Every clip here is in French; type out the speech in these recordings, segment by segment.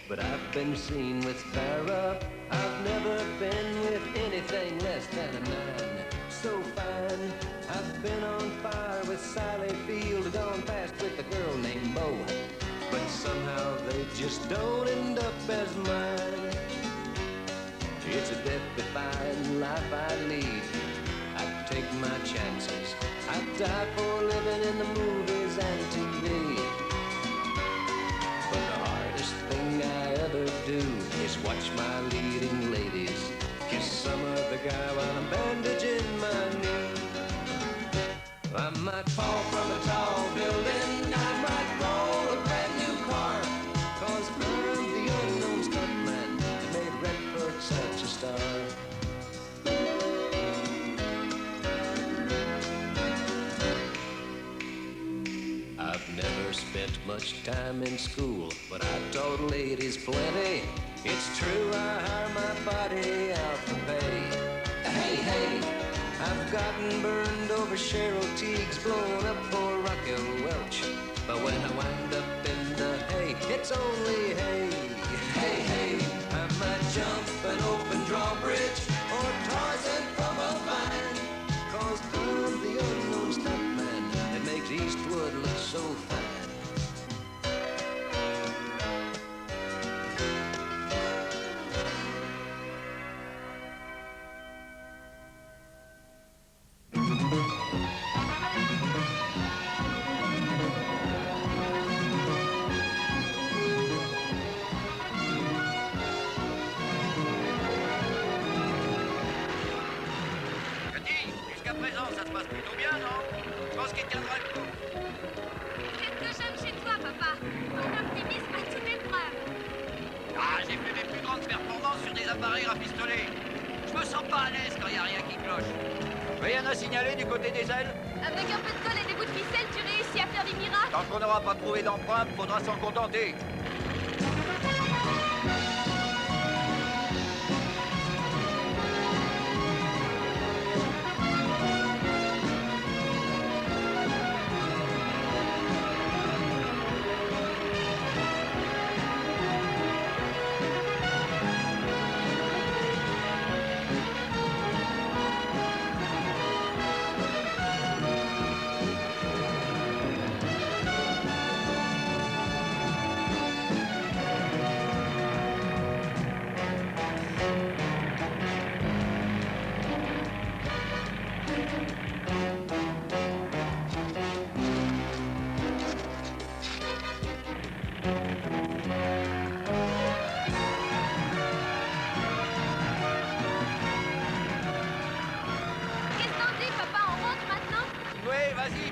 But I've been seen with Farrah. I've never been with anything less than a 9. So fine. I've been on fire with Sally Field, gone past with a girl named Bo. But somehow they just don't end up as mine. It's a death-defying life I lead. I take my chances. I die for living in the movies and TV. But the hardest thing I ever do is watch my leading ladies kiss some other guy while I'm bandaging my knee. I might fall from a tall building, I might roll a brand new car, 'cause I'm the unknown stuntman that made Redford such a star. I've never spent much time in school, but I taught ladies plenty. It's true, I hire my body out for pay. Hey, hey, I've gotten burned over Cheryl Teagues, blown up for Raquel Welch. But when I wind up in the hay, it's only hay. Hey, hey, I might jump an open drawbridge or Tarzan from a vine, 'cause I'm the unknown stuntman that makes Eastwood look so fine. Jusqu'à présent, ça se passe plutôt bien, non? Je pense qu'il tiendra le coup. C'est ce que j'aime chez toi, papa. Ton optimisme à toute épreuve. Ah, j'ai fait mes plus grandes performances sur des appareils rafistolés. Je me sens pas à l'aise quand y a rien qui cloche. Rien à signaler du côté des ailes? Avec un peu de colle et des bouts de ficelle, tu réussis à faire des miracles. Tant qu'on n'aura pas trouvé d'empreinte, faudra s'en contenter.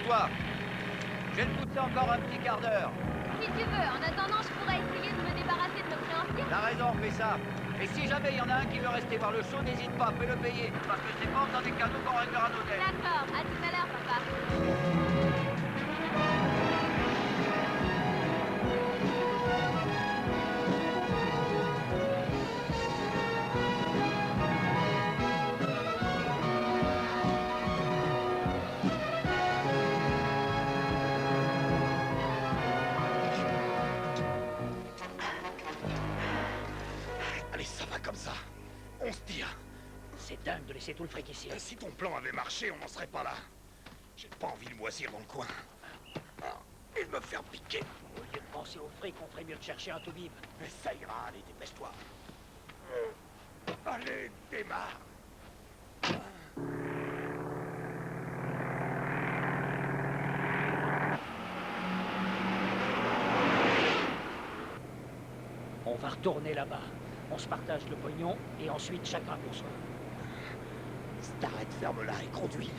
Toi, je vais te pousser encore un petit quart d'heure. Si tu veux, en attendant, je pourrais essayer de me débarrasser de notre créancier. T'as raison, fais ça. Et si jamais il y en a un qui veut rester voir le show, n'hésite pas, fais le payer. Parce que c'est pas dans des cadeaux qu'on réglera nos dettes. D'accord, à tout à l'heure, papa. Comme ça, on se tire. C'est dingue de laisser tout le fric ici. Si ton plan avait marché, on n'en serait pas là. J'ai pas envie de moisir dans le coin. Et de me faire piquer. Au lieu de penser au fric, on ferait mieux de chercher un tout-bib. Mais ça ira, allez, dépêche-toi. Allez, démarre. On va retourner là-bas. On se partage le pognon et ensuite chacun pour soi. T'arrêtes, ferme-la et conduis.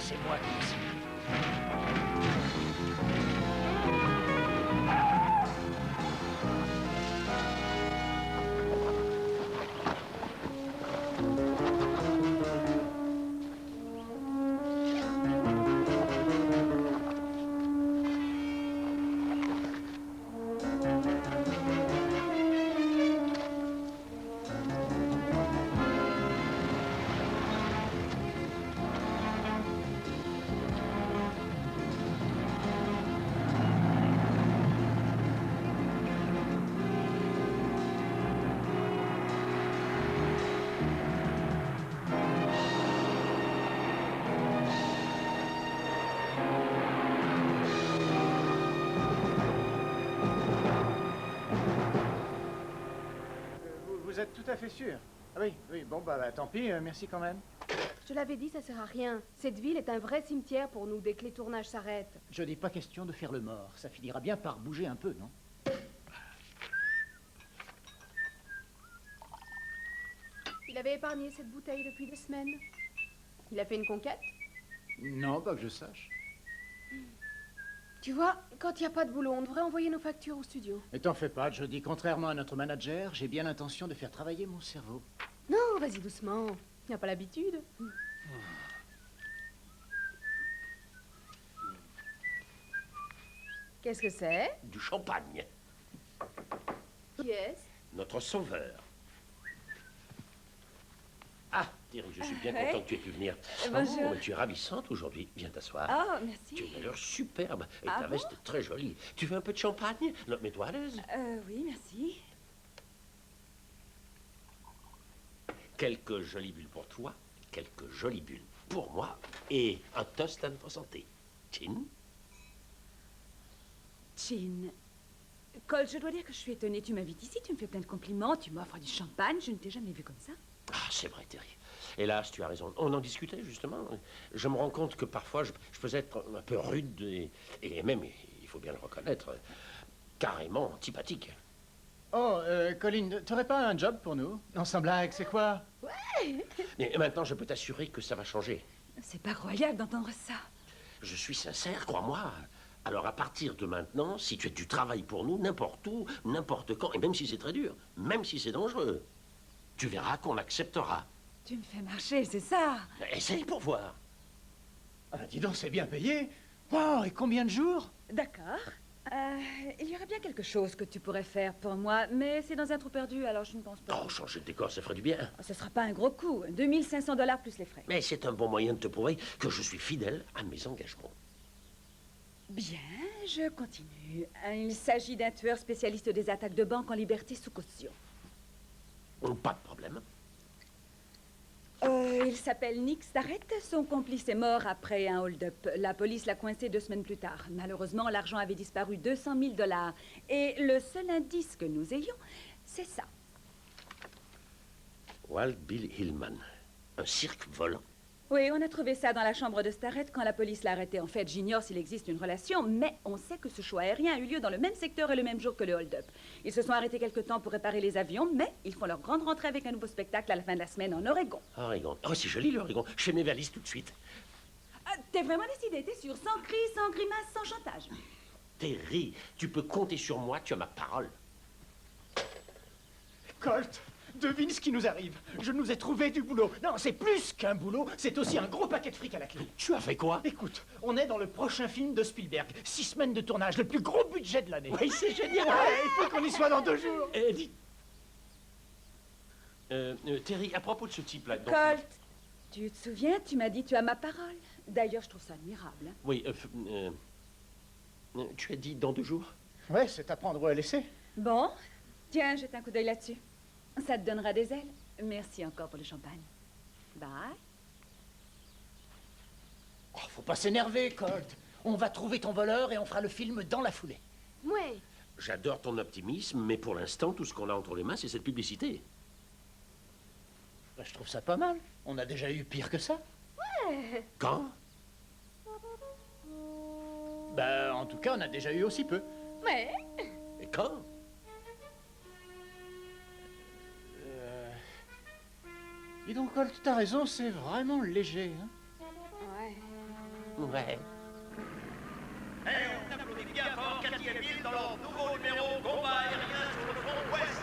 c'est moi qui décide. Vous êtes tout à fait sûr? Ah oui, oui, bon, bah tant pis, merci quand même. Je te l'avais dit, ça sert à rien. Cette ville est un vrai cimetière pour nous dès que les tournages s'arrêtent. Je n'ai pas question de faire le mort. Ça finira bien par bouger un peu, non? Il avait épargné cette bouteille depuis des semaines. Il a fait une conquête? Non, pas que je sache. Tu vois, quand il n'y a pas de boulot, on devrait envoyer nos factures au studio. Mais t'en fais pas, je dis, contrairement à notre manager, j'ai bien l'intention de faire travailler mon cerveau. Non, vas-y doucement. Il n'y a pas l'habitude. Qu'est-ce que c'est? Du champagne. Qui est-ce? Notre sauveur. Ah, Thierry, je suis bien Ouais. content que tu aies pu venir. Bonjour. Oh, mais tu es ravissante aujourd'hui. Viens t'asseoir. Oh, merci. Tu as une allure superbe. Et Ah ta bon veste est très jolie. Tu veux un peu de champagne? Non, mets-toi à l'aise. Oui, merci. Quelques jolies bulles pour toi, quelques jolies bulles pour moi, et un toast à notre santé. Chin? Chin. Cole, je dois dire que je suis étonnée. Tu m'invites ici, tu me fais plein de compliments, tu m'offres du champagne. Je ne t'ai jamais vu comme ça. Ah, c'est vrai, Thierry. Hélas, tu as raison. On en discutait, justement. Je me rends compte que parfois, je peux être un peu rude et même, il faut bien le reconnaître, carrément antipathique. Oh, Colline, t'aurais pas un job pour nous? Non, sans blague, c'est quoi? Mais maintenant, je peux t'assurer que ça va changer. C'est pas croyable d'entendre ça. Je suis sincère, crois-moi. Alors, à partir de maintenant, si tu as du travail pour nous, n'importe où, n'importe quand, et même si c'est très dur, même si c'est dangereux, tu verras qu'on acceptera. Tu me fais marcher, c'est ça. Essaye pour voir. Ah, bah, dis donc, c'est bien payé. Wow, et combien de jours? D'accord. Il y aurait bien quelque chose que tu pourrais faire pour moi, mais c'est dans un trou perdu, alors je ne pense pas. Oh, changer de décor, ça ferait du bien. Ce sera pas un gros coup. 2500 $ plus les frais. Mais c'est un bon moyen de te prouver que je suis fidèle à mes engagements. Bien, je continue. Il s'agit d'un tueur spécialiste des attaques de banque en liberté sous caution. Pas de problème. Il s'appelle Nick Starrett. Son complice est mort après un hold-up. La police l'a coincé 2 semaines plus tard. Malheureusement, l'argent avait disparu, 200 000 $. Et le seul indice que nous ayons, c'est ça. Wild Bill Hillman. Un cirque volant. Oui, on a trouvé ça dans la chambre de Starrett quand la police l'a arrêté. En fait, j'ignore s'il existe une relation, mais on sait que ce choix aérien a eu lieu dans le même secteur et le même jour que le hold-up. Ils se sont arrêtés quelque temps pour réparer les avions, mais ils font leur grande rentrée avec un nouveau spectacle à la fin de la semaine en Oregon. Oregon. Oh, c'est joli, l'Oregon. Je fais mes valises tout de suite. T'es vraiment décidé, t'es sûr? Sans cri, sans grimace, sans chantage. Terry, tu peux compter sur moi, tu as ma parole. Colt, devine ce qui nous arrive. Je nous ai trouvé du boulot. Non, c'est plus qu'un boulot, c'est aussi un gros paquet de fric à la clé. Tu as fait quoi? Écoute, on est dans le prochain film de Spielberg. 6 semaines de tournage, le plus gros budget de l'année. Oui, c'est génial. Ouais, il faut qu'on y soit dans 2 jours. Dis... Terry, à propos de ce type-là... donc- Colt, tu te souviens, tu m'as dit tu as ma parole. D'ailleurs, je trouve ça admirable. Hein. Oui, tu as dit dans 2 jours? Ouais, c'est à prendre ou à laisser. Bon, tiens, jette un coup d'œil là-dessus. Ça te donnera des ailes. Merci encore pour le champagne. Bye. Oh, faut pas s'énerver, Colt. On va trouver ton voleur et on fera le film dans la foulée. Ouais. J'adore ton optimisme, mais pour l'instant, tout ce qu'on a entre les mains, c'est cette publicité. Bah, je trouve ça pas mal. On a déjà eu pire que ça. Quand? Bah, en tout cas, on a déjà eu aussi peu. Ouais. Et quand? Dis donc, Colt, t'as raison, c'est vraiment léger. Hein? Ouais. Ouais. Eh, on applaudit bien fort Cathy et Bill dans leur nouveau numéro Combat aérien sur le front ouest.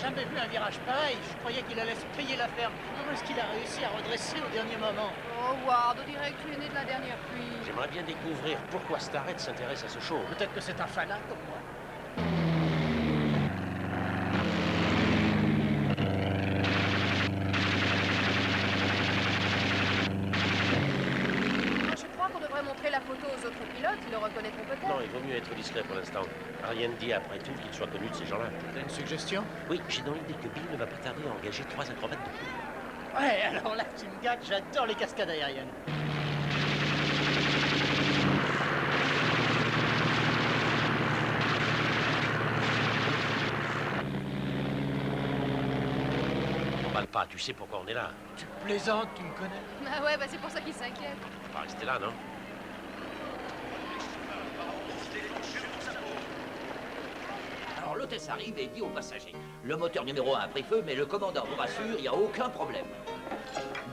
Jamais vu un virage pareil. Je croyais qu'il allait se payer la ferme. Comment est-ce qu'il a réussi à redresser au dernier moment? Oh, Ward, on dirait que tu es né de la dernière pluie. J'aimerais bien découvrir pourquoi Starrett s'intéresse à ce show. Peut-être que c'est un fanat comme moi. Je crois qu'on devrait montrer la photo aux autres pilotes, ils le reconnaîtront peut-être. Non, il vaut mieux être discret pour l'instant. Rien ne dit après tout qu'il soit connu de ces gens-là. T'as une suggestion? Oui, j'ai dans l'idée que Bill ne va pas tarder à engager 3 acrobates de plus. Ouais, alors là, tu me gâtes, j'adore les cascades aériennes. Emballe pas, tu sais pourquoi on est là. Tu plaisantes, tu me connais. Ah ouais, bah c'est pour ça qu'ils s'inquiètent. On va pas rester là, non? Alors l'hôtesse arrive et dit aux passagers, le moteur numéro 1 a pris feu, mais le commandant vous rassure, il n'y a aucun problème.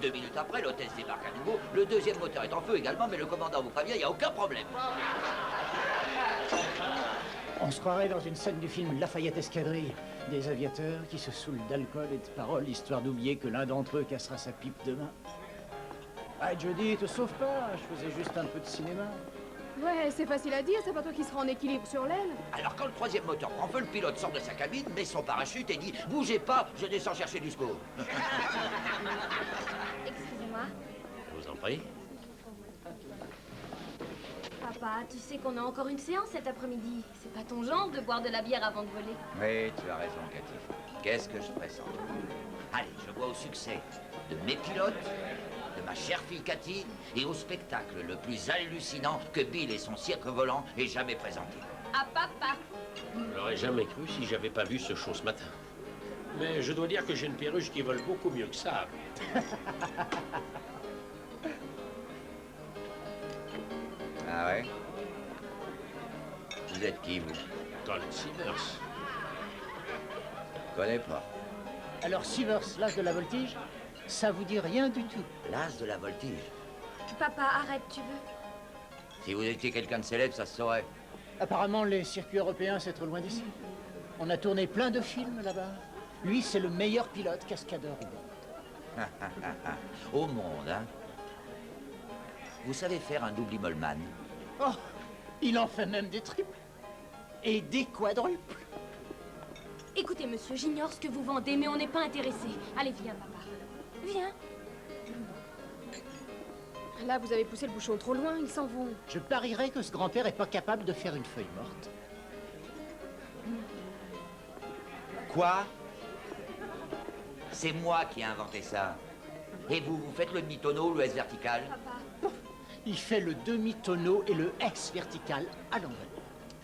2 minutes après, l'hôtesse débarque à nouveau, le deuxième moteur est en feu également, mais le commandant vous prévient, il n'y a aucun problème. On se croirait dans une scène du film Lafayette Escadrille. Des aviateurs qui se saoulent d'alcool et de paroles, histoire d'oublier que l'un d'entre eux cassera sa pipe demain. Ah, Jody, te sauve pas, je faisais juste un peu de cinéma. Ouais, c'est facile à dire, c'est pas toi qui seras en équilibre sur l'aile. Alors quand le troisième moteur prend feu, le pilote sort de sa cabine, met son parachute et dit « Bougez pas, je descends chercher du secours. » Excusez-moi. Je vous en prie. Papa, tu sais qu'on a encore une séance cet après-midi. C'est pas ton genre de boire de la bière avant de voler. Oui, tu as raison, Cathy. Qu'est-ce que je pressens? Allez, je vois au succès de mes pilotes, de ma chère fille Cathy, et au spectacle le plus hallucinant que Bill et son cirque volant aient jamais présenté. À papa. Je l'aurais jamais cru si j'avais pas vu ce show ce matin. Mais je dois dire que j'ai une perruche qui vole beaucoup mieux que ça. Ah ouais? Vous êtes qui, vous? Colin Sievers. Connais pas. Alors, Sievers, l'âge de la voltige, ça vous dit rien du tout. L'as de la voltige. Papa, arrête, tu veux. Si vous étiez quelqu'un de célèbre, ça se saurait. Apparemment, les circuits européens, c'est trop loin d'ici. On a tourné plein de films là-bas. Lui, c'est le meilleur pilote cascadeur au monde. Au monde, hein? Vous savez faire un double Immelmann? Oh, il en fait même des triples. Et des quadruples. Écoutez, monsieur, j'ignore ce que vous vendez, mais on n'est pas intéressé. Allez, viens, papa. Viens. Là, vous avez poussé le bouchon trop loin, ils s'en vont. Je parierais que ce grand-père est pas capable de faire une feuille morte. Quoi? C'est moi qui ai inventé ça. Et vous, vous faites le demi-tonneau, le S vertical? Papa. Il fait le demi-tonneau et le S vertical à l'envers.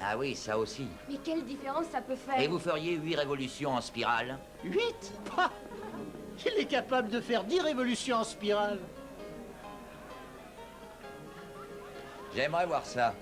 Ah oui, ça aussi. Mais quelle différence ça peut faire? Et vous feriez 8 révolutions en spirale? 8? Pah! Il est capable de faire 10 révolutions en spirale. J'aimerais voir ça.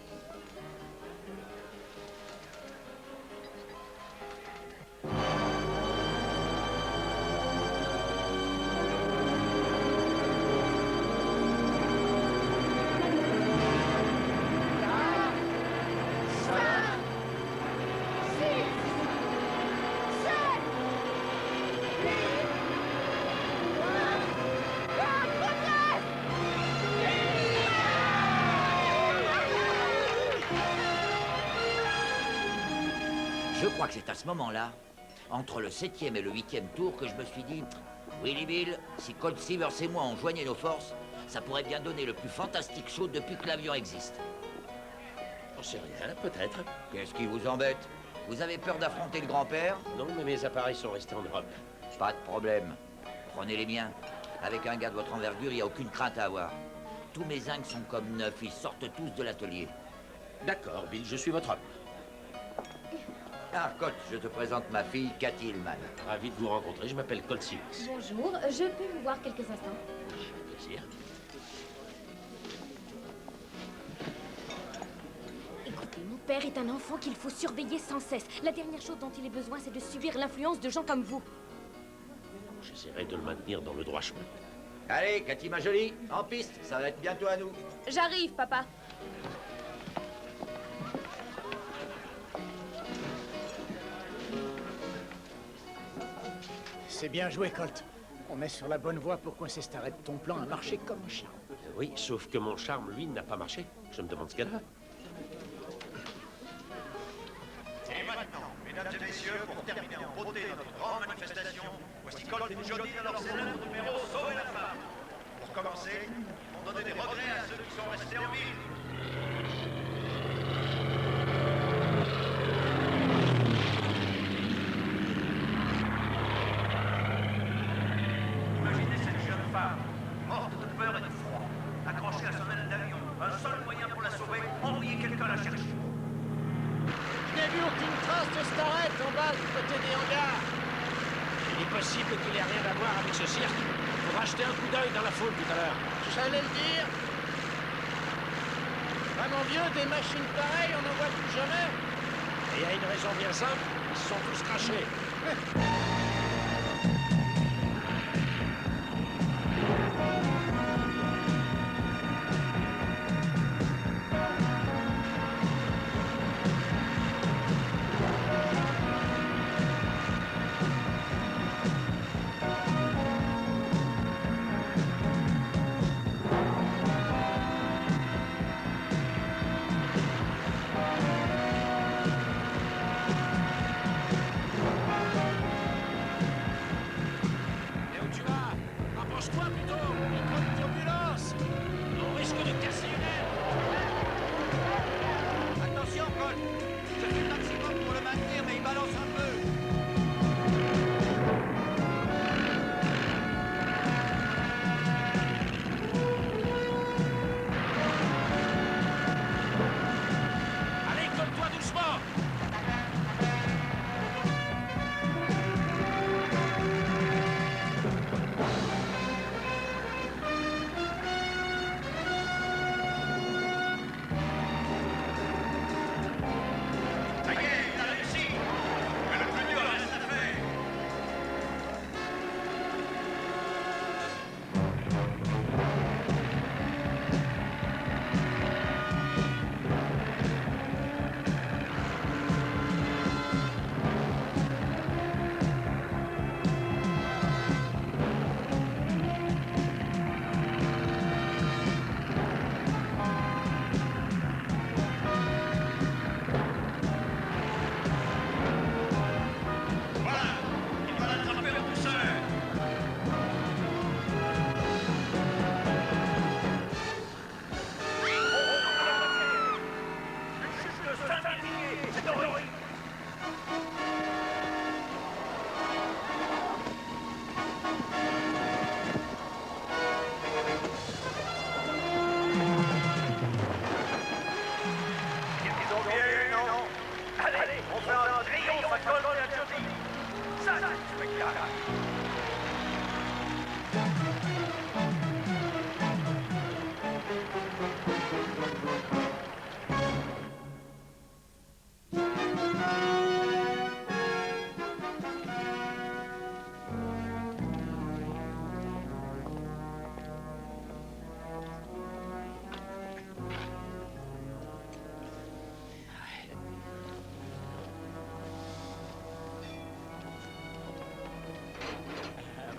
Je crois que c'est à ce moment-là, entre le 7e et le 8e tour, que je me suis dit, Willy Bill, si Colt Sievers et moi on joignait nos forces, ça pourrait bien donner le plus fantastique show depuis que l'avion existe. J'en sais rien, peut-être. Qu'est-ce qui vous embête? Vous avez peur d'affronter le grand-père? Non, mais mes appareils sont restés en Europe. Pas de problème. Prenez les miens. Avec un gars de votre envergure, il n'y a aucune crainte à avoir. Tous mes zincs sont comme neufs, ils sortent tous de l'atelier. D'accord, Bill, je suis votre homme. Ah, Colt, je te présente ma fille, Cathy Hillman. Ravi de vous rencontrer, je m'appelle Colt Sievers. Bonjour, je peux vous voir quelques instants? Avec plaisir. père est un enfant qu'il faut surveiller sans cesse. La dernière chose dont il ait besoin, c'est de subir l'influence de gens comme vous. J'essaierai de le maintenir dans le droit chemin. Allez, Cathy, ma jolie, en piste, ça va être bientôt à nous. J'arrive, papa. C'est bien joué, Colt. On est sur la bonne voie pour coincer Starrett. Ton plan a marché comme un charme. Oui, sauf que mon charme, lui, n'a pas marché. Je me demande ce qu'elle a. Et maintenant, mesdames et messieurs, pour terminer en beauté notre grande manifestation, voici Colt et Jody dans leur célèbre numéro Sauver la femme. Pour commencer, ils vont donner des regrets à ceux qui sont restés en ville. Imaginez cette jeune femme, morte de peur et de froid, accrochée à son aile d'avion. Un seul moyen pour la sauver, envoyer quelqu'un la chercher. Je n'ai vu aucune trace de Starrett en bas du côté des hangars. Il est possible qu'il ait rien à voir avec ce cirque. Pour acheter un coup d'œil dans la foule tout à l'heure. J'allais le dire. Vraiment vieux, des machines pareilles, on n'en voit plus jamais. Et il y a une raison bien simple, ils se sont tous crachés.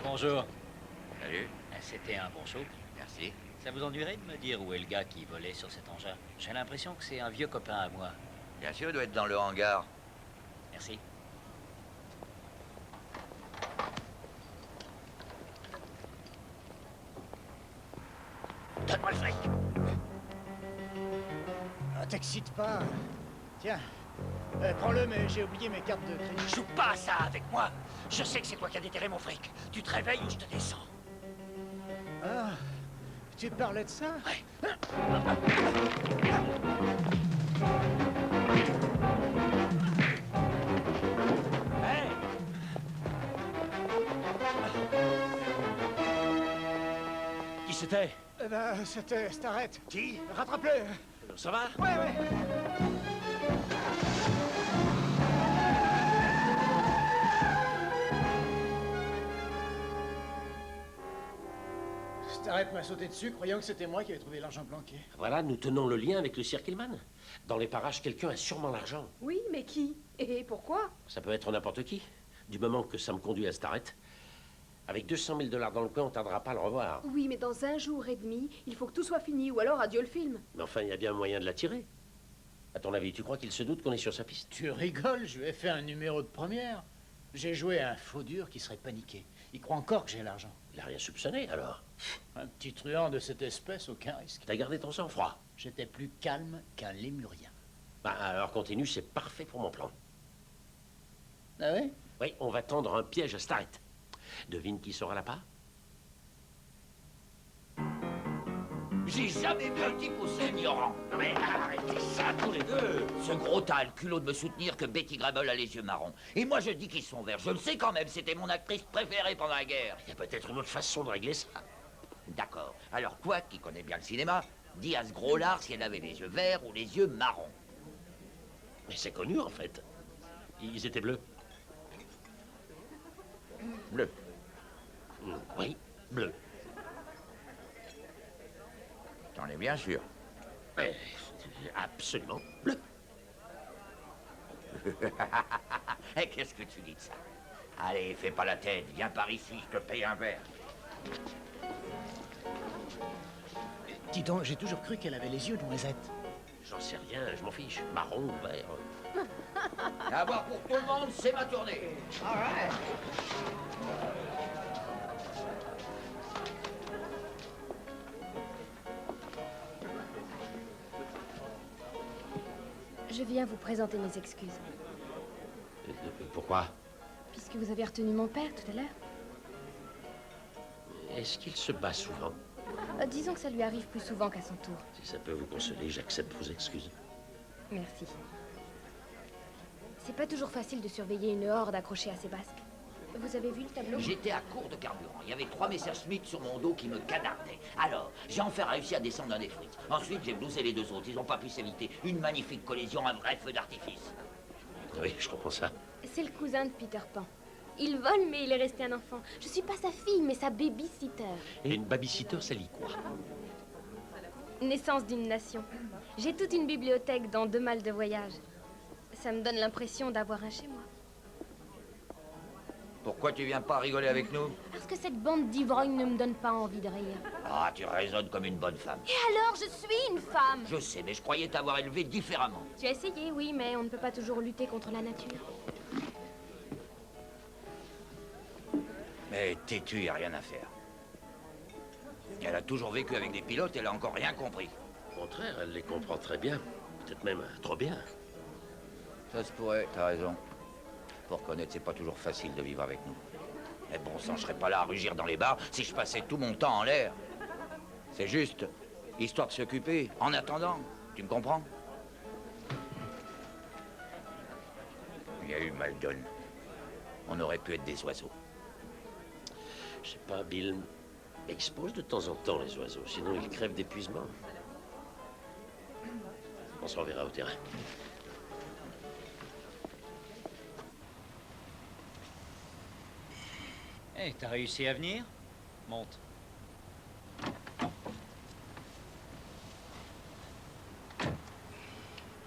Bonjour. Salut. C'était un bon show. Merci. Ça vous ennuierait de me dire où est le gars qui volait sur cet engin? J'ai l'impression que c'est un vieux copain à moi. Bien sûr, il doit être dans le hangar. Merci. Donne-moi le fric. Ah, t'excite pas. Tiens, prends-le, mais j'ai oublié mes cartes de crédit. Joue pas à ça avec moi. Je sais que c'est toi qui as déterré mon fric. Tu te réveilles ou je te descends. Ah, tu parlais de ça? Ouais. Hey! Qui c'était? Eh ben, c'était Starrett. Qui? Rattrape-le. Ça va? Ouais. Starrett m'a sauté dessus, croyant que c'était moi qui avais trouvé l'argent planqué. Voilà, nous tenons le lien avec le cirque Hillman. Dans les parages, quelqu'un a sûrement l'argent. Oui, mais qui? Et pourquoi? Ça peut être n'importe qui, du moment que ça me conduit à Starrett. Avec 200 000 $ dans le coin, on ne tardera pas à le revoir. Oui, mais dans 1 jour et demi, il faut que tout soit fini, ou alors adieu le film. Mais enfin, il y a bien moyen de l'attirer. À ton avis, tu crois qu'il se doute qu'on est sur sa piste? Tu rigoles, je lui ai fait un numéro de première. J'ai joué à un faux dur qui serait paniqué. Il croit encore que j'ai l'argent. Il n'a rien soupçonné, alors. Un petit truand de cette espèce, aucun risque. T'as gardé ton sang-froid. J'étais plus calme qu'un lémurien. Bah, alors continue, c'est parfait pour mon plan. Ah oui? Oui, on va tendre un piège à Starrett. Devine qui sera là-bas? J'ai jamais vu un type aussi ignorant. Non mais arrêtez ça tous les deux. Ce gros tas a le culot de me soutenir que Betty Grable a les yeux marrons. Et moi je dis qu'ils sont verts. Je le sais quand même, c'était mon actrice préférée pendant la guerre. Il y a peut-être une autre façon de régler ça. D'accord. Alors toi, qui connais bien le cinéma, dis à ce gros lard si elle avait les yeux verts ou les yeux marrons. Mais c'est connu, en fait. Ils étaient bleus. Bleu. Oui, bleus. T'en es bien sûr. Absolument bleu. Et qu'est-ce que tu dis de ça? Allez, fais pas la tête, viens par ici, je te paye un verre. Dis donc, j'ai toujours cru qu'elle avait les yeux de noisette. J'en sais rien, je m'en fiche. Marron ou vert. À boire pour tout le monde, c'est ma tournée. Arrête. Je viens vous présenter mes excuses. Pourquoi? Puisque vous avez retenu mon père tout à l'heure. Est-ce qu'il se bat souvent? Disons que ça lui arrive plus souvent qu'à son tour. Si ça peut vous consoler, j'accepte vos excuses. Merci. C'est pas toujours facile de surveiller une horde accrochée à ses basques. Vous avez vu le tableau? J'étais à court de carburant. Il y avait 3 Messerschmitt sur mon dos qui me canardaient. Alors, j'ai enfin réussi à descendre dans des frites. Ensuite, j'ai blousé les 2 autres. Ils n'ont pas pu s'éviter. Une magnifique collision, un vrai feu d'artifice. Oui, je comprends ça. C'est le cousin de Peter Pan. Il vole, mais il est resté un enfant. Je suis pas sa fille, mais sa baby-sitter. Et une babysitter, ça lit quoi? Naissance d'une nation. J'ai toute une bibliothèque dans 2 malles de voyage. Ça me donne l'impression d'avoir un chez moi. Pourquoi tu viens pas rigoler avec nous? Parce que cette bande d'ivrognes ne me donne pas envie de rire. Ah, tu raisonnes comme une bonne femme. Et alors, je suis une femme! Je sais, mais je croyais t'avoir élevé différemment. Tu as essayé, oui, mais on ne peut pas toujours lutter contre la nature. Mais têtu, y a rien à faire. Elle a toujours vécu avec des pilotes, elle a encore rien compris. Au contraire, elle les comprend très bien. Peut-être même trop bien. Ça se pourrait, t'as raison. Pour reconnaître, c'est pas toujours facile de vivre avec nous. Mais bon sang, je serais pas là à rugir dans les bars si je passais tout mon temps en l'air. C'est juste, histoire de s'occuper, en attendant. Tu me comprends? Il y a eu Maldon. On aurait pu être des oiseaux. Je sais pas, Bill expose de temps en temps les oiseaux, sinon ils crèvent d'épuisement. On se reverra au terrain. Hé, t'as réussi à venir? Monte.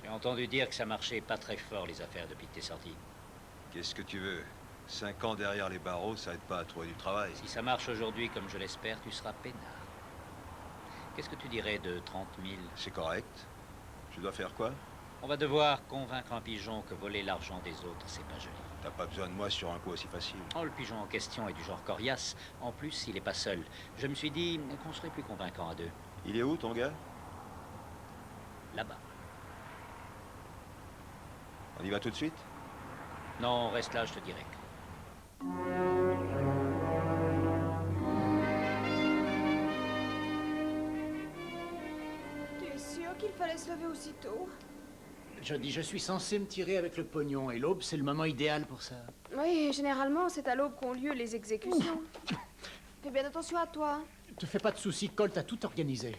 J'ai entendu dire que ça marchait pas très fort, les affaires, depuis que t'es sorti. Qu'est-ce que tu veux? 5 ans derrière les barreaux, ça aide pas à trouver du travail. Si ça marche aujourd'hui comme je l'espère, tu seras peinard. Qu'est-ce que tu dirais de 30 000? C'est correct. Je dois faire quoi? On va devoir convaincre un pigeon que voler l'argent des autres, c'est pas joli. T'as pas besoin de moi sur un coup aussi facile. Oh, le pigeon en question est du genre coriace. En plus, il est pas seul. Je me suis dit qu'on serait plus convaincant à 2. Il est où, ton gars? Là-bas. On y va tout de suite? Non, reste là, je te dirai. Tu es sûr qu'il fallait se lever aussitôt? Je suis censé me tirer avec le pognon, et l'aube, c'est le moment idéal pour ça. Oui, généralement, c'est à l'aube qu'ont lieu les exécutions. Fais bien attention à toi. Te fais pas de soucis, Colt a tout organisé.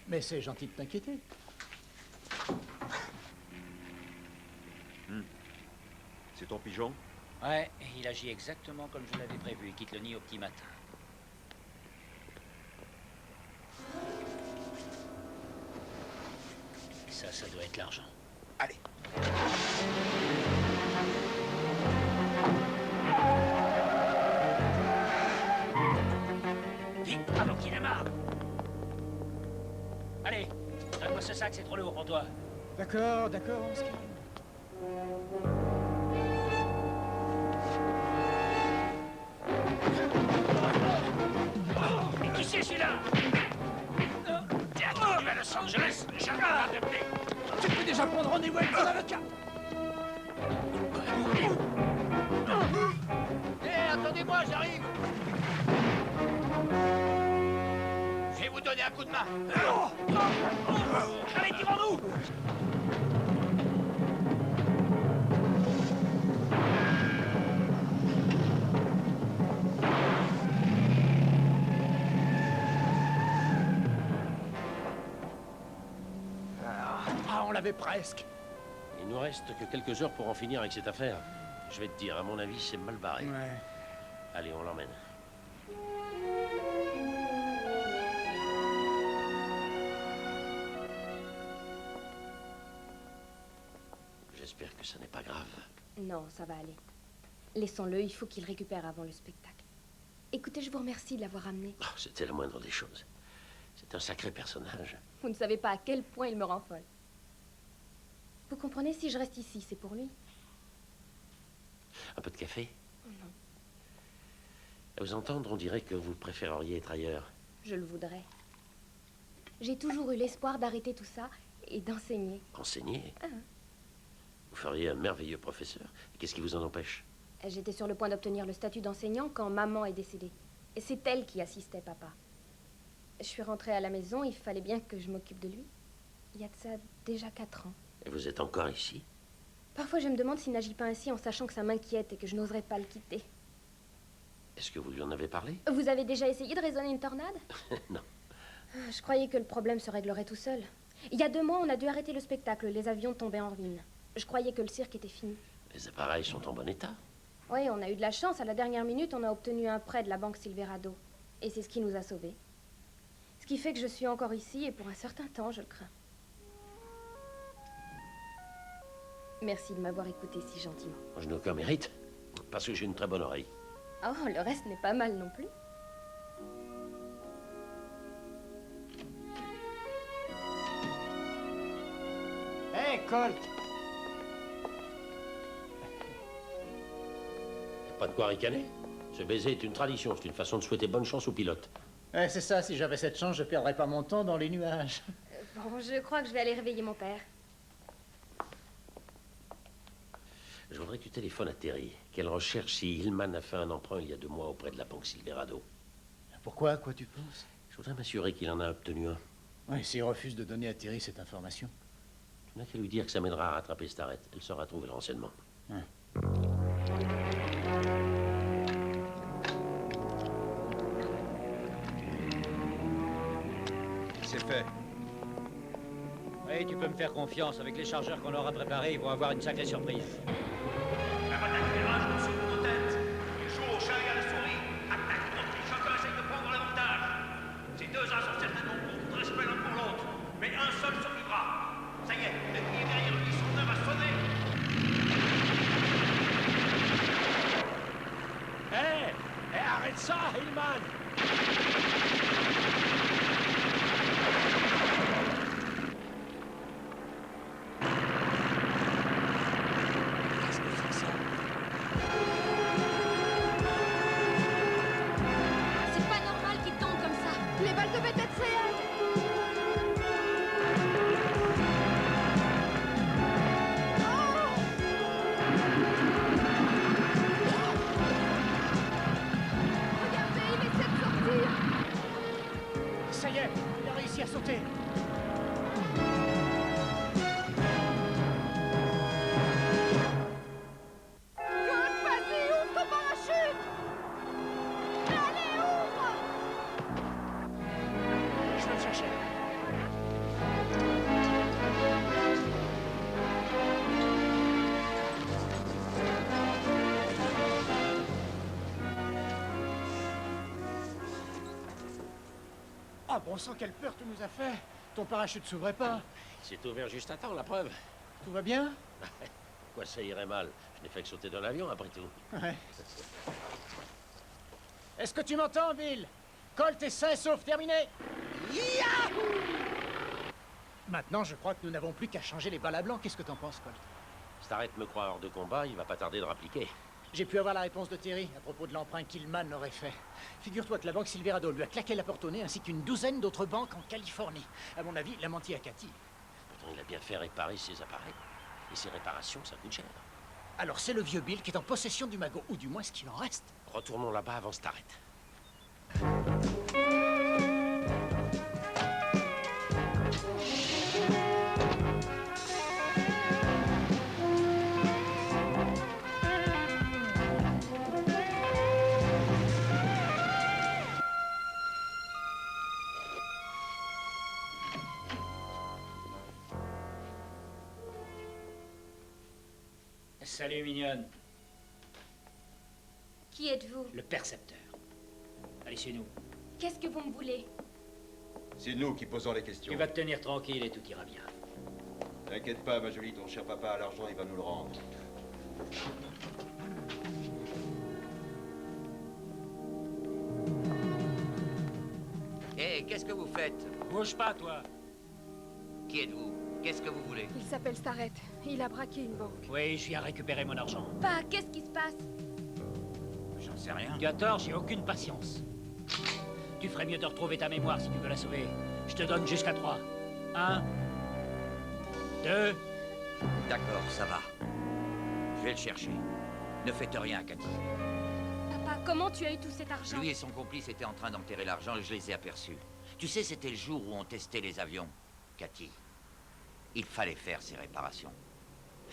Mais c'est gentil de t'inquiéter. C'est ton pigeon? Ouais, il agit exactement comme je l'avais prévu. Il quitte le nid au petit matin. Ça doit être l'argent. Allez. Vite, avant qu'il démarre. Allez, donne-moi ce sac, c'est trop lourd pour toi. D'accord, on se calme. Et qui c'est celui-là? T'es attendu à Los Angeles, jamais à m'appeler. Tu peux déjà prendre rendez-vous avec ton avocat. Hé, attendez-moi, j'arrive. Je vais vous donner un coup de main. Allez, tirons-nous. Ah, on l'avait presque. Il nous reste que quelques heures pour en finir avec cette affaire. Je vais te dire, à mon avis, c'est mal barré. Ouais. Allez, on l'emmène. J'espère que ça n'est pas grave. Non, ça va aller. Laissons-le, il faut qu'il récupère avant le spectacle. Écoutez, je vous remercie de l'avoir amené. Oh, c'était la moindre des choses. C'est un sacré personnage. Vous ne savez pas à quel point il me rend folle. Vous comprenez, si je reste ici, c'est pour lui. Un peu de café? Non, À vous entendre, on dirait que vous préféreriez être ailleurs. je le voudrais. J'ai toujours eu l'espoir d'arrêter tout ça et d'enseigner. Enseigner? Ah. Vous feriez un merveilleux professeur. Qu'est-ce qui vous en empêche? J'étais sur le point d'obtenir le statut d'enseignant quand maman est décédée. Et c'est elle qui assistait papa. Je suis rentrée à la maison, il fallait bien que je m'occupe de lui. Il y a de ça déjà 4 ans. Et vous êtes encore ici? Parfois, je me demande s'il n'agit pas ainsi en sachant que ça m'inquiète et que je n'oserais pas le quitter. Est-ce que vous lui en avez parlé? Vous avez déjà essayé de raisonner une tornade? Non. Je croyais que le problème se réglerait tout seul. Il y a 2 mois, on a dû arrêter le spectacle. Les avions tombaient en ruine. Je croyais que le cirque était fini. Les appareils sont en bon état. Oui, on a eu de la chance. À la dernière minute, on a obtenu un prêt de la banque Silverado. Et c'est ce qui nous a sauvés. Ce qui fait que je suis encore ici et pour un certain temps, je le crains. Merci de m'avoir écouté si gentiment. Je n'ai aucun mérite, parce que j'ai une très bonne oreille. Oh, le reste n'est pas mal non plus. Hé, Colt! Pas de quoi ricaner. Ce baiser est une tradition, c'est une façon de souhaiter bonne chance aux pilotes. Ouais, c'est ça, si j'avais cette chance, je perdrais pas mon temps dans les nuages. Bon, je crois que je vais aller réveiller mon père. Je voudrais que tu téléphones à Terry, qu'elle recherche si Hillman a fait un emprunt il y a 2 mois auprès de la banque Silverado. Pourquoi? À quoi tu penses? Je voudrais m'assurer qu'il en a obtenu un. Oui, s'il refuse de donner à Terry cette information. Tu n'as qu'à lui dire que ça m'aidera à rattraper Starrett. Elle saura trouver le renseignement. Ouais. C'est fait. Oui, tu peux me faire confiance. Avec les chargeurs qu'on leur a préparés, ils vont avoir une sacrée surprise. La patate virage au-dessus de nos têtes. Il joue au chat et à la souris. Attaque contre chacun essaye de prendre l'avantage. Ces 2 uns sont certainement beaucoup de respect l'un pour l'autre. Mais un seul survivra. Ça y est, l'ennemi est derrière lui, son heure a sonné. Hé, arrête ça, Hillman! C'est pas normal qu'il tombe comme ça. Les balles devaient être réelles. Regardez, il essaie de sortir. Ça y est, il a réussi à sauter. Kurt, vas-y, ouvre ton parachute. Allez, ouvre. Je vais le chercher. Ah, bon sang, quelle peur tu nous as fait! Ton parachute s'ouvrait pas. Il s'est ouvert juste à temps, la preuve. Tout va bien? Quoi, ça irait mal? Je n'ai fait que sauter dans l'avion, après tout. Ouais. Est-ce que tu m'entends, Bill? Colt est sain et sauf, terminé. Yahoo! Maintenant, je crois que nous n'avons plus qu'à changer les balles à blanc. Qu'est-ce que t'en penses, Colt? Starrett me croit hors de combat, il va pas tarder de rappliquer. J'ai pu avoir la réponse de Terry à propos de l'emprunt qu'Hillman aurait fait. Figure-toi que la banque Silverado lui a claqué la porte au nez, ainsi qu'une douzaine d'autres banques en Californie. À mon avis, il a menti à Cathy. Pourtant, il a bien fait réparer ses appareils. Et ces réparations, ça coûte cher. Alors c'est le vieux Bill qui est en possession du magot, ou du moins ce qu'il en reste. Retournons là-bas avant Starrett. Salut, mignonne. Qui êtes-vous? Le percepteur. Allez chez nous. Qu'est-ce que vous me voulez? C'est nous qui posons les questions. Tu vas te tenir tranquille et tout ira bien. T'inquiète pas, ma jolie, ton cher papa a l'argent, il va nous le rendre. Hé, qu'est-ce que vous faites? Bouge pas, toi. Qui êtes-vous? Qu'est-ce que vous voulez? Il s'appelle Starrett. Il a braqué une banque. Oui, je viens récupérer mon argent. Pas, qu'est-ce qui se passe? J'en sais rien. Tu as tort, j'ai aucune patience. Tu ferais mieux de retrouver ta mémoire si tu veux la sauver. Je te donne jusqu'à 3. 1, 2... D'accord, ça va. Je vais le chercher. Ne faites rien, Cathy. Papa, comment tu as eu tout cet argent? Lui et son complice étaient en train d'enterrer l'argent et je les ai aperçus. Tu sais, c'était le jour où on testait les avions, Cathy. Il fallait faire ces réparations.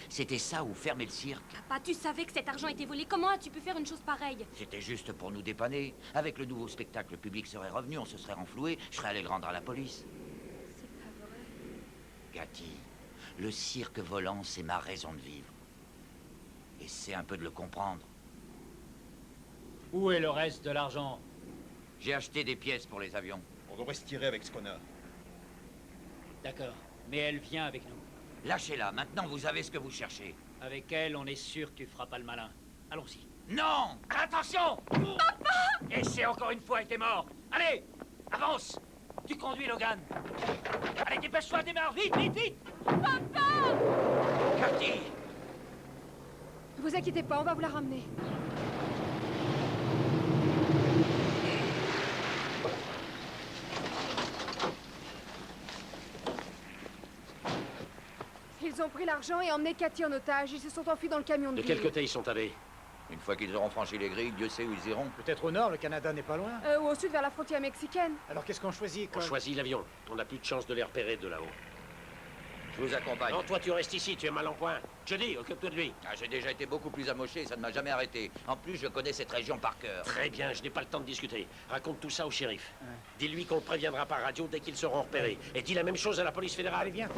C'était ça ou fermer le cirque. Papa, tu savais que cet argent était volé. Comment as-tu pu faire une chose pareille? C'était juste pour nous dépanner. Avec le nouveau spectacle, le public serait revenu, on se serait renfloué, je serais allé le rendre à la police. C'est pas vrai. Cathy, le cirque volant, c'est ma raison de vivre. Essaie un peu de le comprendre. Où est le reste de l'argent? J'ai acheté des pièces pour les avions. On devrait se tirer avec ce qu'on a. D'accord, mais elle vient avec nous. Lâchez-la, maintenant vous avez ce que vous cherchez. Avec elle, on est sûr que tu feras pas le malin. Allons-y. Non! Attention! Papa! Essaie encore une fois et t'es mort. Allez, avance. Tu conduis, Logan. Allez, dépêche-toi, démarre, vite, vite, vite. Papa! Cathy! Vous inquiétez pas, on va vous la ramener. Ils ont pris l'argent et emmené Cathy en otage. Ils se sont enfuis dans le camion de De quel côté ils sont allés? Une fois qu'ils auront franchi les grilles, Dieu sait où ils iront. Peut-être au nord, le Canada n'est pas loin. Ou au sud vers la frontière mexicaine. Alors qu'est-ce qu'on choisit, On Colt? choisit l'avion. On n'a plus de chance de les repérer de là-haut. Je vous accompagne. Non, toi tu restes ici, tu es mal en point. Jody, occupe-toi de lui. Ah, j'ai déjà été beaucoup plus amoché et ça ne m'a jamais arrêté. En plus, je connais cette région par cœur. Très bien, je n'ai pas le temps de discuter. Raconte tout ça au shérif. Dis-lui qu'on le préviendra par radio dès qu'ils seront repérés. Et dis la même chose à la police fédérale. Allez, viens.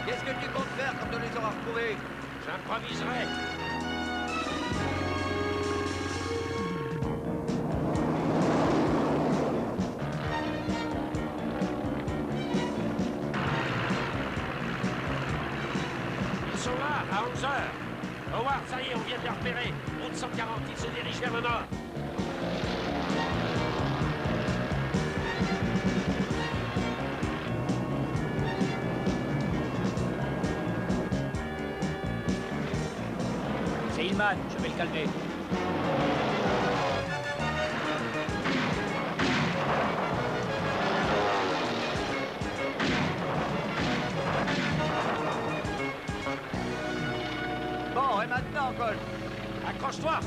Qu'est-ce que tu comptes faire quand on les aura retrouvés? J'improviserai. Ils sont là, à 11 h. Howard, ça y est, on vient de les repérer. Route 140, ils se dirigent vers le nord. C'est Hillman, je vais le calmer. Bon, et maintenant, Colt? Accroche-toi.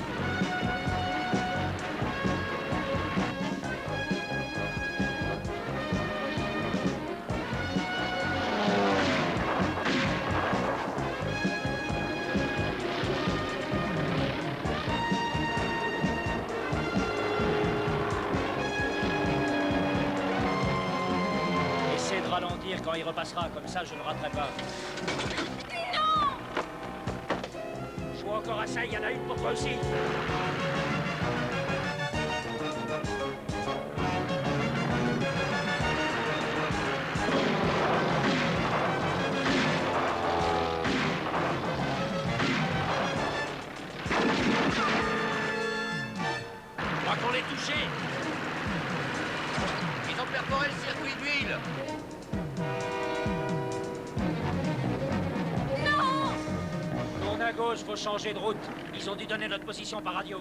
quand il repassera, comme ça je ne raterai pas. Non! Joue encore à ça, il y en a une pour toi aussi. Je crois qu'on est touché. Ils ont perforé le circuit d'huile. Tourne à gauche, faut changer de route. Ils ont dû donner notre position par radio.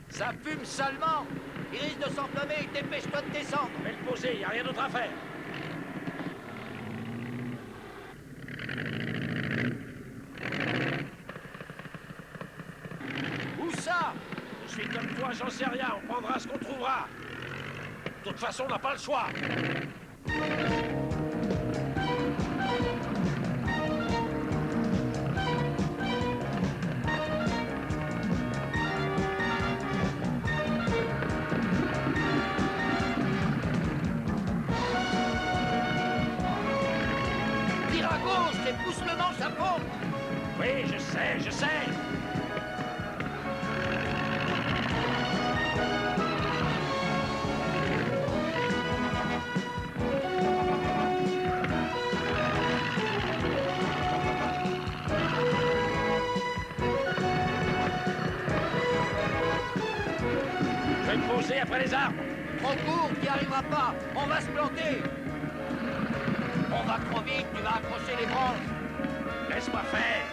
Ça fume salement. Il risque de s'enflammer. Dépêche-toi de descendre. Fais le poser, y a rien d'autre à faire. Où ça? Je suis comme toi, j'en sais rien. On prendra ce qu'on trouvera. De toute façon, on n'a pas le choix. Tire à gauche et pousse le manche à fond. Oui, je sais, je sais. Je vais me poser après les arbres. Trop court, t'y arriveras pas. On va se planter. On va trop vite, tu vas accrocher les branches. Laisse-moi faire.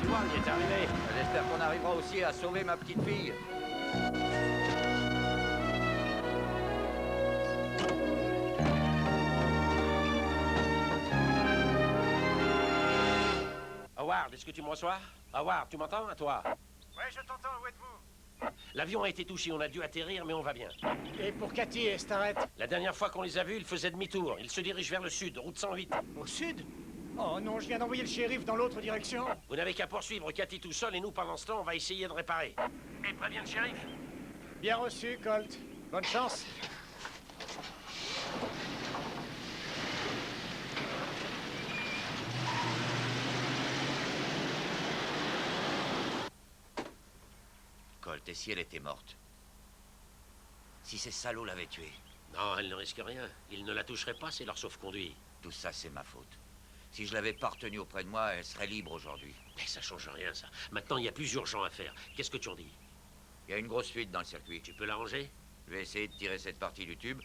Tu vois, on y est arrivé. J'espère qu'on arrivera aussi à sauver ma petite fille. Howard, est-ce que tu me reçois? Howard, tu m'entends, à toi? Ouais, je t'entends, où êtes-vous? L'avion a été touché, on a dû atterrir, mais on va bien. Et pour Cathy et Starrett? La dernière fois qu'on les a vus, ils faisaient demi-tour. Ils se dirigent vers le sud, route 108. Au sud? Oh non, je viens d'envoyer le shérif dans l'autre direction. Vous n'avez qu'à poursuivre Cathy tout seul et nous, pendant ce temps, on va essayer de réparer. Et préviens le shérif. Bien reçu, Colt. Bonne chance. Colt, et si elle était morte? Si ces salauds l'avaient tuée? Non, elle ne risque rien. Ils ne la toucheraient pas, c'est leur sauf-conduit. Tout ça, c'est ma faute. Si je l'avais pas retenue auprès de moi, elle serait libre aujourd'hui. Mais ça change rien, ça. Maintenant, il y a plus urgent à faire. Qu'est-ce que tu en dis? Il y a une grosse fuite dans le circuit. Tu peux l'arranger? Je vais essayer de tirer cette partie du tube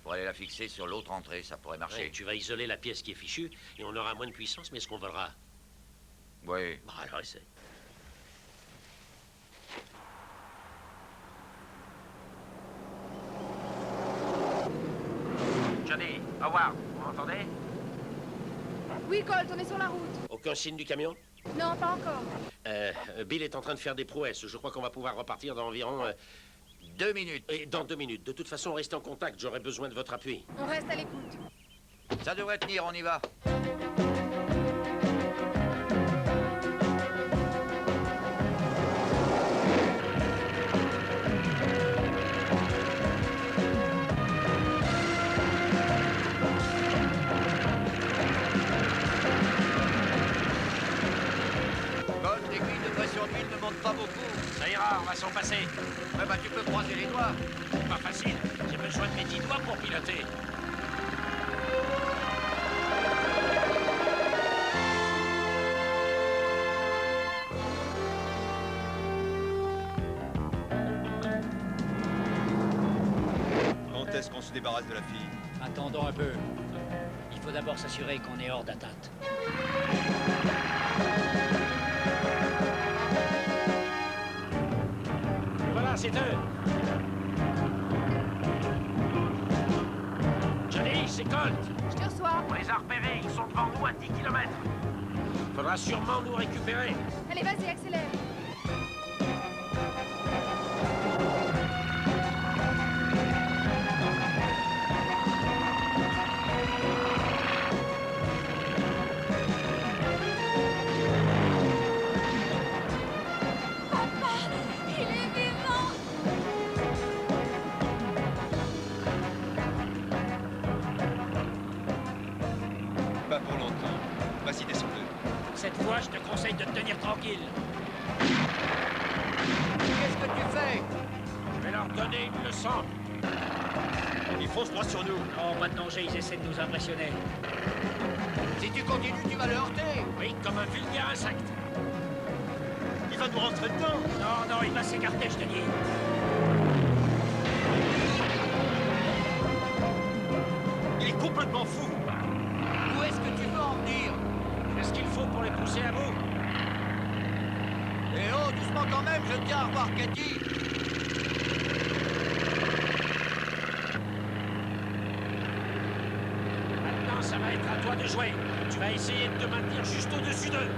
pour aller la fixer sur l'autre entrée. Ça pourrait marcher. Ouais, tu vas isoler la pièce qui est fichue et on aura moins de puissance, mais est-ce qu'on volera? Oui. Bon, alors essaie. Johnny, Howard, vous m'entendez? Oui, Colt, on est sur la route. Aucun signe du camion? Non, pas encore. Bill est en train de faire des prouesses. Je crois qu'on va pouvoir repartir dans environ... 2 minutes. Et dans 2 minutes. De toute façon, restez en contact. J'aurai besoin de votre appui. On reste à l'écoute. Ça devrait tenir, on y va. Colt, l'aiguille de pression d'huile ne monte pas beaucoup. Ça ira, on va s'en passer. Ouais, bah tu peux croiser les doigts. Pas facile. J'ai besoin de mes 10 doigts pour piloter. Quand est-ce qu'on se débarrasse de la fille? Attendons un peu. Il faut d'abord s'assurer qu'on est hors d'atteinte. Voilà, c'est eux. c'est Colt. Je te reçois. On les a repérés, ils sont devant nous à 10 km. Faudra sûrement nous récupérer. Allez, vas-y, accélère. Il est vivant! Pas pour longtemps. Vas-y, descends-le. Cette fois, je te conseille de te tenir tranquille. Qu'est-ce que tu fais? Je vais leur donner une leçon. Ils foncent droit sur nous. Oh, pas de danger, ils essaient de nous impressionner. Si tu continues, tu vas le heurter. Oui, comme un vulgaire insecte. Il va nous rentrer dedans. Non, non, il va s'écarter, je te dis. Il est complètement fou. Où est-ce que tu veux en venir? Fais ce qu'il faut pour les pousser à bout. Eh oh, doucement quand même, je tiens à revoir Cathy. Maintenant, ça va être à toi de jouer. Tu vas essayer de te maintenir juste au-dessus d'eux.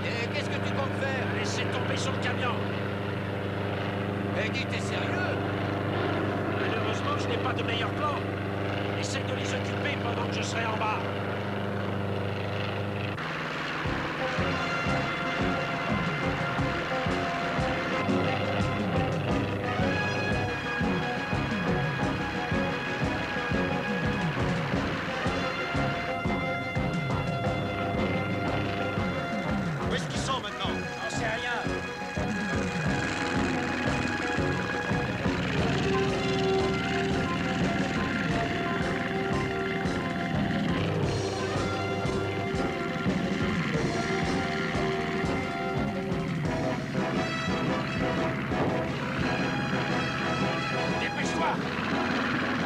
Et qu'est-ce que tu comptes faire? Laissez tomber sur le camion. Eddie, t'es sérieux? Malheureusement, je n'ai pas de meilleur plan. Essaye de les occuper pendant que je serai en bas. Où est-ce qu'ils sont maintenant? J'en sais rien. Dépêche-toi.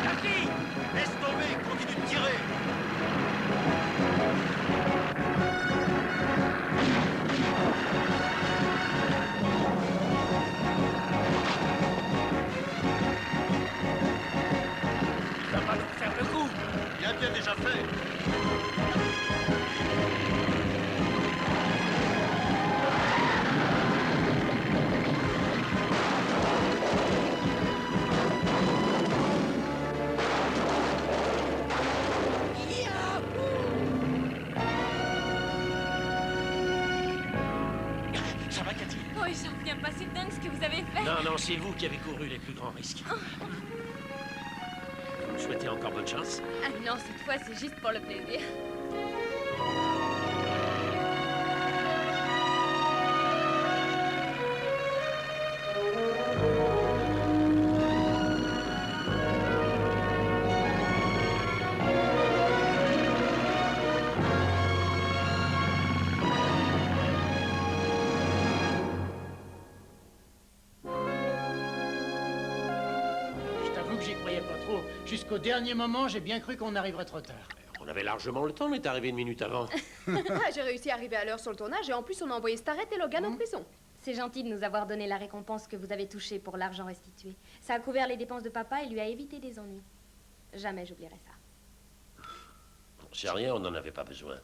Cathy! Laisse tomber, continue de tirer. Il va pas nous faire le coup. Il a bien déjà fait. Ça va, Cathy? Oh, j'en reviens pas, c'est dingue ce que vous avez fait. Non, non, c'est vous qui avez couru les plus grands risques. Vous me souhaitez encore bonne chance? Ah non, cette fois, c'est juste pour le plaisir. Je t'avoue que j'y croyais pas trop. Jusqu'au dernier moment, j'ai bien cru qu'on arriverait trop tard. On avait largement le temps, mais t'es arrivé une minute avant. J'ai réussi à arriver à l'heure sur le tournage et en plus, on a envoyé Starrett et Logan en prison. C'est gentil de nous avoir donné la récompense que vous avez touchée pour l'argent restitué. Ça a couvert les dépenses de papa et lui a évité des ennuis. Jamais j'oublierai ça. C'est rien, on n'en avait pas besoin.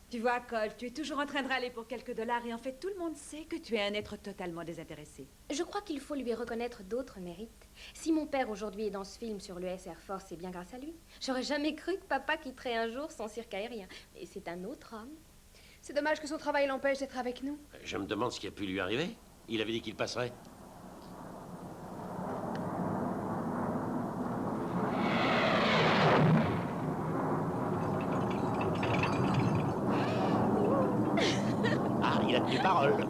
Tu vois, Colt, tu es toujours en train de râler pour quelques dollars et en fait, tout le monde sait que tu es un être totalement désintéressé. Je crois qu'il faut lui reconnaître d'autres mérites. Si mon père aujourd'hui est dans ce film sur l'US Air Force, c'est bien grâce à lui. J'aurais jamais cru que papa quitterait un jour son cirque aérien. Mais c'est un autre homme. C'est dommage que son travail l'empêche d'être avec nous. Je me demande ce qui a pu lui arriver. Il avait dit qu'il passerait. Ah, il a tenu parole.